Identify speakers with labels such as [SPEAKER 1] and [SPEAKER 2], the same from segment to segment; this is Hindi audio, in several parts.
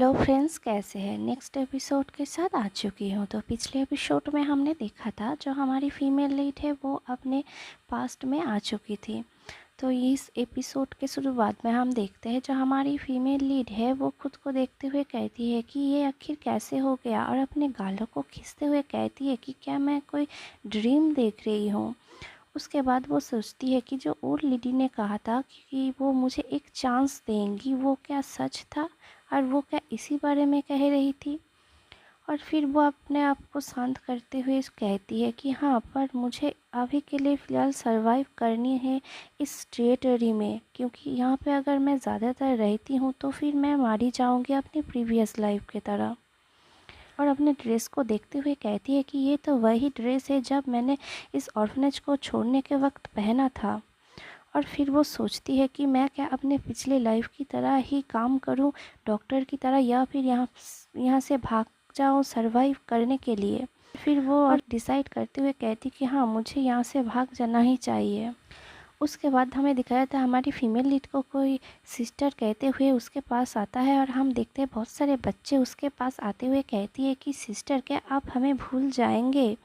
[SPEAKER 1] हेलो फ्रेंड्स, कैसे हैं। नेक्स्ट एपिसोड के साथ आ चुकी हूँ। तो पिछले एपिसोड में हमने देखा था जो हमारी फीमेल लीड है वो अपने पास्ट में आ चुकी थी। तो इस एपिसोड के शुरुआत में हम देखते हैं जो हमारी फीमेल लीड है वो खुद को देखते हुए कहती है कि ये आखिर कैसे हो गया, और अपने गालों को खींचते हुए कहती है कि क्या मैं कोई ड्रीम देख रही हूँ। उसके बाद वो सोचती है कि जो ओल्ड लेडी ने कहा था कि वो मुझे एक चांस देंगी, वो क्या सच था और वो क्या इसी बारे में कह रही थी। और फिर वो अपने आप को शांत करते हुए कहती है कि हाँ, पर मुझे अभी के लिए फ़िलहाल सरवाइव करनी है इस टेरिटरी में, क्योंकि यहाँ पे अगर मैं ज़्यादातर रहती हूँ तो फिर मैं मारी जाऊँगी अपनी प्रीवियस लाइफ की तरह। और अपने ड्रेस को देखते हुए कहती है कि ये तो वही ड्रेस है जब मैंने इस ऑर्फनेज को छोड़ने के वक्त पहना था। और फिर वो सोचती है कि मैं क्या अपने पिछले लाइफ की तरह ही काम करूं, डॉक्टर की तरह, या फिर यहाँ से भाग जाऊं सरवाइव करने के लिए। फिर वो और डिसाइड करते हुए कहती कि हाँ, मुझे यहाँ से भाग जाना ही चाहिए। उसके बाद हमें दिखाया था हमारी फीमेल लीड को कोई सिस्टर कहते हुए उसके पास आता है, और हम देखते हैं बहुत सारे बच्चे उसके पास आते हुए कहती है कि सिस्टर, क्या आप हमें भूल जाएंगे।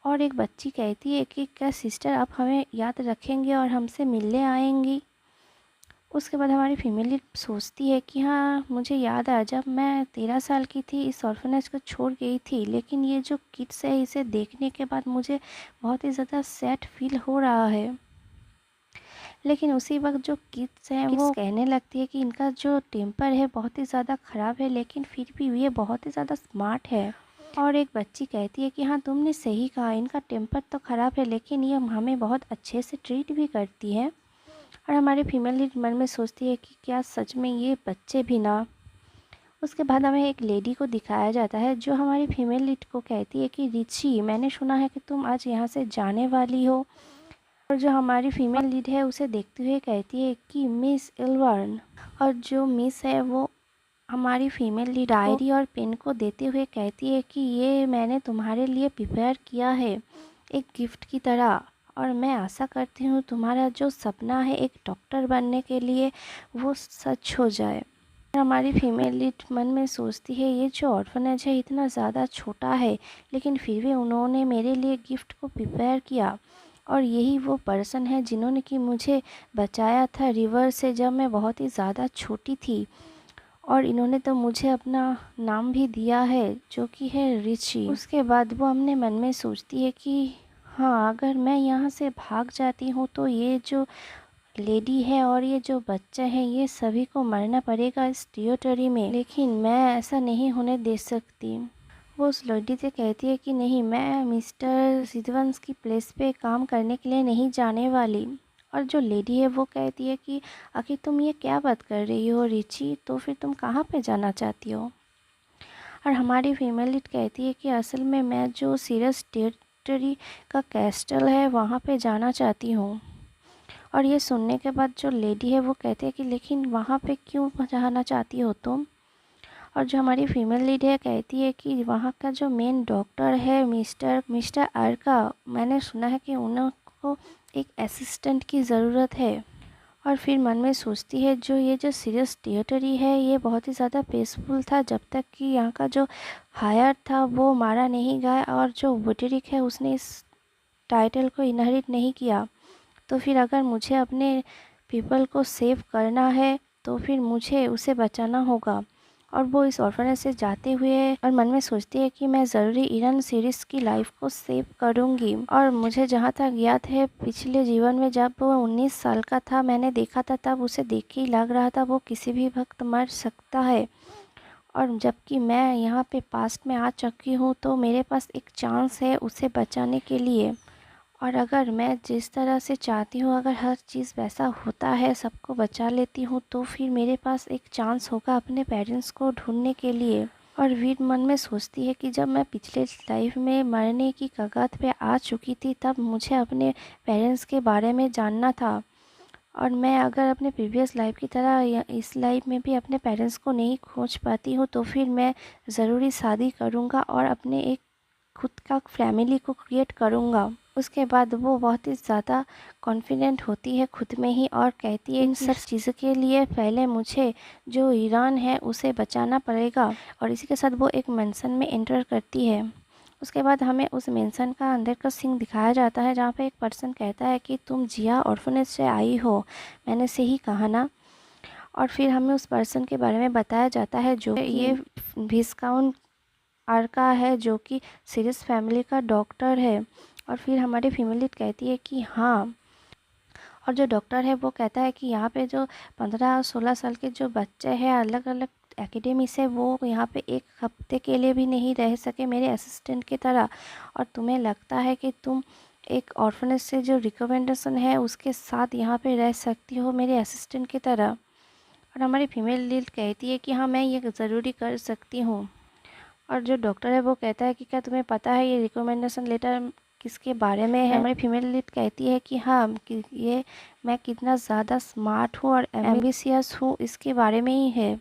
[SPEAKER 1] और एक बच्ची कहती है कि क्या सिस्टर आप हमें याद रखेंगे और हमसे मिलने आएंगी। उसके बाद हमारी फीमेल लीड सोचती है कि हाँ, मुझे याद आ जब मैं 13 साल की थी इस ऑर्फनेज को छोड़ गई थी, लेकिन ये जो किड्स है इसे देखने के बाद मुझे बहुत ही ज़्यादा सैड फील हो रहा है। लेकिन उसी वक्त जो किड्स हैं वो कहने लगती है कि इनका जो टेम्पर है बहुत ही ज़्यादा ख़राब है, लेकिन फिर भी ये बहुत ही ज़्यादा स्मार्ट है। और एक बच्ची कहती है कि हाँ, तुमने सही कहा, इनका टेम्पर तो ख़राब है लेकिन ये हमें बहुत अच्छे से ट्रीट भी करती है। और हमारी फीमेल लीड मन में सोचती है कि क्या सच में ये बच्चे भी ना। उसके बाद हमें एक लेडी को दिखाया जाता है जो हमारी फीमेल लीड को कहती है कि रिची, मैंने सुना है कि तुम आज यहाँ से जाने वाली हो। और जो हमारी फीमेल लीड है उसे देखते हुए कहती है कि मिस इल्वर्न। और जो मिस है वो हमारी फीमेल लीड डायरी और पेन को देते हुए कहती है कि ये मैंने तुम्हारे लिए प्रिपेयर किया है एक गिफ्ट की तरह, और मैं आशा करती हूँ तुम्हारा जो सपना है एक डॉक्टर बनने के लिए वो सच हो जाए। हमारी फीमेल लीड मन में सोचती है ये जो ऑर्फनेज है इतना ज़्यादा छोटा है, लेकिन फिर भी उन्होंने मेरे लिए गिफ्ट को प्रिपेयर किया, और यही वो पर्सन है जिन्होंने कि मुझे बचाया था रिवर से जब मैं बहुत ही ज़्यादा छोटी थी। और इन्होंने तो मुझे अपना नाम भी दिया है जो कि है रिची। उसके बाद वो अपने मन में सोचती है कि हाँ, अगर मैं यहाँ से भाग जाती हूँ तो ये जो लेडी है और ये जो बच्चा है ये सभी को मरना पड़ेगा इस टेरिटरी में, लेकिन मैं ऐसा नहीं होने दे सकती। वो उस लेडी से कहती है कि नहीं, मैं मिस्टर सिद्धवंश की प्लेस पे काम करने के लिए नहीं जाने वाली। और जो लेडी है वो कहती है कि आखिर तुम ये क्या बात कर रही हो रिची, तो फिर तुम कहाँ पे जाना चाहती हो। और हमारी फीमेल लीड कहती है कि असल में मैं जो सीरियस टेरिटरी का कैस्टल है वहाँ पे जाना चाहती हूँ। और ये सुनने के बाद जो लेडी है वो कहती है कि लेकिन वहाँ पे क्यों जाना चाहती हो तुम। और जो हमारी फीमेल लीड है कहती है कि वहाँ का जो मेन डॉक्टर है मिस्टर अर्का, मैंने सुना है कि उनको एक असिस्टेंट की ज़रूरत है। और फिर मन में सोचती है जो ये जो सीरियस टेरिटरी है ये बहुत ही ज़्यादा पीसफुल था जब तक कि यहाँ का जो हायर था वो मारा नहीं गया, और जो वुटेरिक है उसने इस टाइटल को इनहेरिट नहीं किया। तो फिर अगर मुझे अपने पीपल को सेव करना है तो फिर मुझे उसे बचाना होगा। और वो इस ऑर्फनेज से जाते हुए और मन में सोचती है कि मैं ज़रूरी इरन सीरीज़ की लाइफ को सेव करूंगी। और मुझे जहाँ तक याद है पिछले जीवन में जब वो 19 साल का था मैंने देखा था, तब उसे देख के ही लग रहा था वो किसी भी वक्त मर सकता है। और जबकि मैं यहाँ पे पास्ट में आ चुकी हूँ तो मेरे पास एक चांस है उसे बचाने के लिए। और अगर मैं जिस तरह से चाहती हूँ अगर हर चीज़ वैसा होता है, सबको बचा लेती हूँ, तो फिर मेरे पास एक चांस होगा अपने पेरेंट्स को ढूंढने के लिए। और वीर मन में सोचती है कि जब मैं पिछले लाइफ में मरने की कगार पे आ चुकी थी तब मुझे अपने पेरेंट्स के बारे में जानना था, और मैं अगर अपने प्रीवियस लाइफ की तरह इस लाइफ में भी अपने पेरेंट्स को नहीं खोज पाती हूँ तो फिर मैं ज़रूरी शादी करूँगा और अपने एक खुद का फैमिली को क्रिएट करूँगा। उसके बाद वो बहुत ही ज़्यादा कॉन्फिडेंट होती है खुद में ही और कहती है इन सब चीज़ों के लिए पहले मुझे जो ईरान है उसे बचाना पड़ेगा। और इसी के साथ वो एक मेंशन में एंटर करती है। उसके बाद हमें उस मेंशन का अंदर का सीन दिखाया जाता है जहाँ पे एक पर्सन कहता है कि तुम जिया ऑर्फनेज से आई हो, मैंने सही कहा ना। और फिर हमें उस पर्सन के बारे में बताया जाता है जो ये विस्काउंट आर्का है, जो कि सीरियस फैमिली का डॉक्टर है। और फिर हमारी फीमेल लीड कहती है कि हाँ, और जो डॉक्टर है वो कहता है कि यहाँ पे जो 15-16 साल के जो बच्चे हैं अलग अलग एकेडमी से, वो यहाँ पे एक हफ्ते के लिए भी नहीं रह सके मेरे असिस्टेंट की तरह। और तुम्हें लगता है कि तुम एक ऑर्फनेज से जो रिकमेंडेशन है उसके साथ यहाँ पे रह सकती हो मेरे असिस्टेंट की तरह। और हमारी फीमेल लीड कहती है कि हाँ, मैं ये ज़रूरी कर सकती हूँ। और जो डॉक्टर है वो कहता है कि क्या तुम्हें पता है ये रिकमेंडेशन लेटर किसके बारे में है। हमारी फीमेल लीड कहती है कि हाँ, कि ये मैं कितना ज़्यादा स्मार्ट हूँ और एम्बिशियस हूँ इसके बारे में ही है।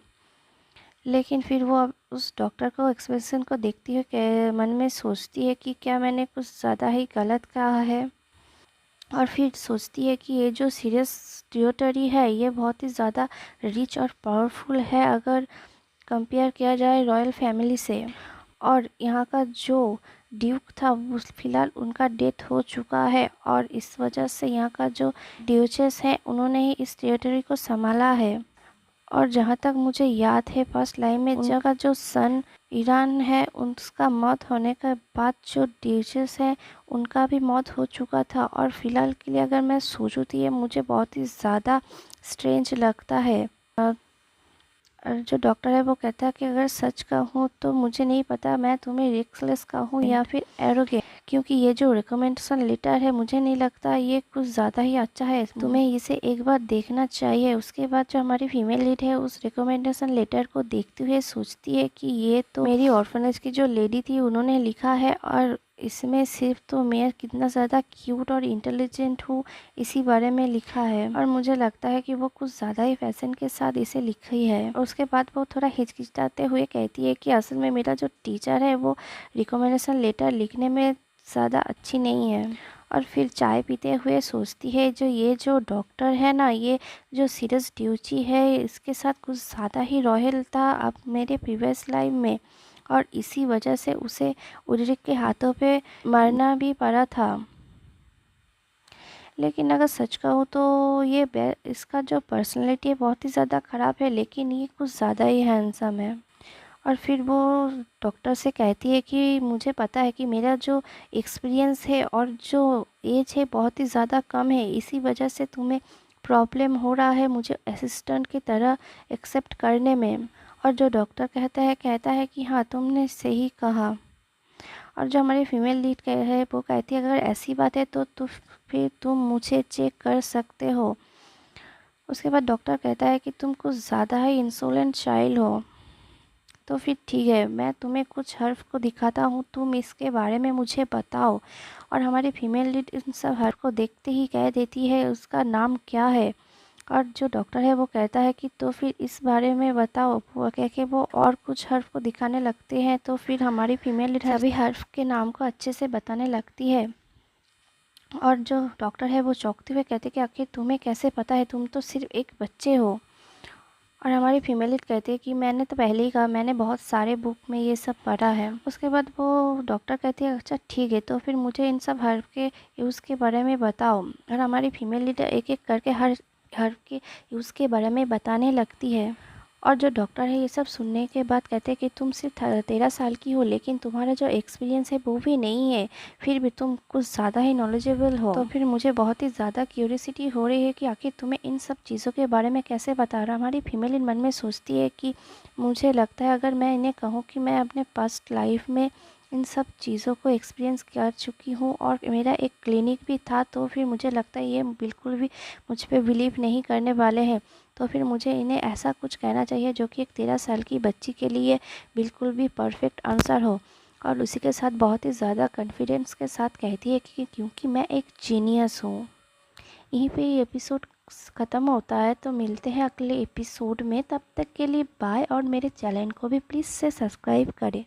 [SPEAKER 1] लेकिन फिर वो अब उस डॉक्टर को एक्सप्रेशन को देखती हुए मन में सोचती है कि क्या मैंने कुछ ज़्यादा ही गलत कहा है। और फिर सोचती है कि ये जो सीरियस टेरिटरी है ये बहुत ही ज़्यादा रिच और पावरफुल है अगर कंपेयर किया जाए रॉयल फैमिली से। और यहाँ का जो ड्यूक था वो फिलहाल उनका डेथ हो चुका है और इस वजह से यहाँ का जो ड्यूचेस है उन्होंने ही इस टेरिटरी को संभाला है। और जहाँ तक मुझे याद है फर्स्ट लाइन में उनका जो सन ईरान है उसका मौत होने के बाद जो ड्यूचेस है उनका भी मौत हो चुका था। और फिलहाल के लिए अगर मैं सोचूँ तो ये मुझे बहुत ही ज़्यादा स्ट्रेंज लगता है। और जो डॉक्टर है वो कहता है कि अगर सच कहूँ तो मुझे नहीं पता मैं तुम्हें रिस्कलेस कहूँ या फिर एरोगेंट, क्योंकि ये जो रिकमेंडेशन लेटर है मुझे नहीं लगता ये कुछ ज़्यादा ही अच्छा है, तुम्हें इसे एक बार देखना चाहिए। उसके बाद जो हमारी फीमेल लीड है उस रिकमेंडेशन लेटर को देखते हुए सोचती है कि ये तो मेरी ऑर्फनेज की जो लेडी थी उन्होंने लिखा है और इसमें सिर्फ तो मैं कितना ज़्यादा क्यूट और इंटेलिजेंट हूँ इसी बारे में लिखा है। और मुझे लगता है कि वो कुछ ज़्यादा ही फैशन के साथ इसे लिखी है। और उसके बाद वो थोड़ा हिचकिचाते हुए कहती है कि असल में मेरा जो टीचर है वो रिकमेंडेशन लेटर लिखने में ज़्यादा अच्छी नहीं है। और फिर चाय पीते हुए सोचती है जो ये जो डॉक्टर है ना, ये जो सीरियस ड्यूची है इसके साथ कुछ ज़्यादा ही रॉयल था अब मेरे प्रीवियस लाइफ में, और इसी वजह से उसे उडरिक के हाथों पे मरना भी पड़ा था। लेकिन अगर सच कहूँ तो ये इसका जो पर्सनैलिटी है बहुत ही ज़्यादा ख़राब है, लेकिन ये कुछ ज़्यादा ही हैंडसम है। और फिर वो डॉक्टर से कहती है कि मुझे पता है कि मेरा जो एक्सपीरियंस है और जो एज है बहुत ही ज़्यादा कम है, इसी वजह से तुम्हें प्रॉब्लम हो रहा है मुझे असिस्टेंट की तरह एक्सेप्ट करने में। और जो डॉक्टर कहता है कि हाँ, तुमने सही कहा। और जो हमारी फीमेल लीड है वो कहती है अगर ऐसी बात है तो फिर तुम मुझे चेक कर सकते हो। उसके बाद डॉक्टर कहता है कि तुम कुछ ज़्यादा ही इंसोलेंट चाइल्ड हो, तो फिर ठीक है, मैं तुम्हें कुछ हर्फ को दिखाता हूँ, तुम इसके बारे में मुझे बताओ। और हमारी फीमेल लीड इन सब हर्फ को देखते ही कह देती है उसका नाम क्या है। और जो डॉक्टर है वो कहता है कि तो फिर इस बारे में बताओ। वो कह के वो और कुछ हर्फ को दिखाने लगते हैं, तो फिर हमारी फीमेल लीड सभी हर्फ के नाम को अच्छे से बताने लगती है। और जो डॉक्टर है वो चौंकते हुए कहते कि आखिर तुम्हें कैसे पता है, तुम तो सिर्फ एक बच्चे हो। और हमारी फीमेल लीड कहती है कि मैंने तो पहले ही कहा, मैंने बहुत सारे बुक में ये सब पढ़ा है। उसके बाद वो डॉक्टर कहती है अच्छा ठीक है, तो फिर मुझे इन सब हर्फ के यूज़ के बारे में बताओ। और हमारी फीमेल लीड एक एक करके हर हर्फ के यूज़ के बारे में बताने लगती है। और जो डॉक्टर है ये सब सुनने के बाद कहते हैं कि तुम सिर्फ 13 साल की हो, लेकिन तुम्हारा जो एक्सपीरियंस है वो भी नहीं है, फिर भी तुम कुछ ज़्यादा ही नॉलेजेबल हो। तो फिर मुझे बहुत ही ज़्यादा क्यूरियोसिटी हो रही है कि आखिर तुम्हें इन सब चीज़ों के बारे में कैसे बता रहा। हमारी फीमेल इन मन में सोचती है कि मुझे लगता है अगर मैं इन्हें कहूँ कि मैं अपने पास्ट लाइफ में इन सब चीज़ों को एक्सपीरियंस कर चुकी हूँ और मेरा एक क्लिनिक भी था, तो फिर मुझे लगता है ये बिल्कुल भी मुझ पर बिलीव नहीं करने वाले हैं। तो फिर मुझे इन्हें ऐसा कुछ कहना चाहिए जो कि एक 13 साल की बच्ची के लिए बिल्कुल भी परफेक्ट आंसर हो। और उसी के साथ बहुत ही ज़्यादा कॉन्फिडेंस के साथ कहती है कि क्योंकि मैं एक जीनियस हूँ। यहीं पे ये एपिसोड ख़त्म होता है, तो मिलते हैं अगले एपिसोड में। तब तक के लिए बाय, और मेरे चैनल को भी प्लीज़ से सब्सक्राइब करें।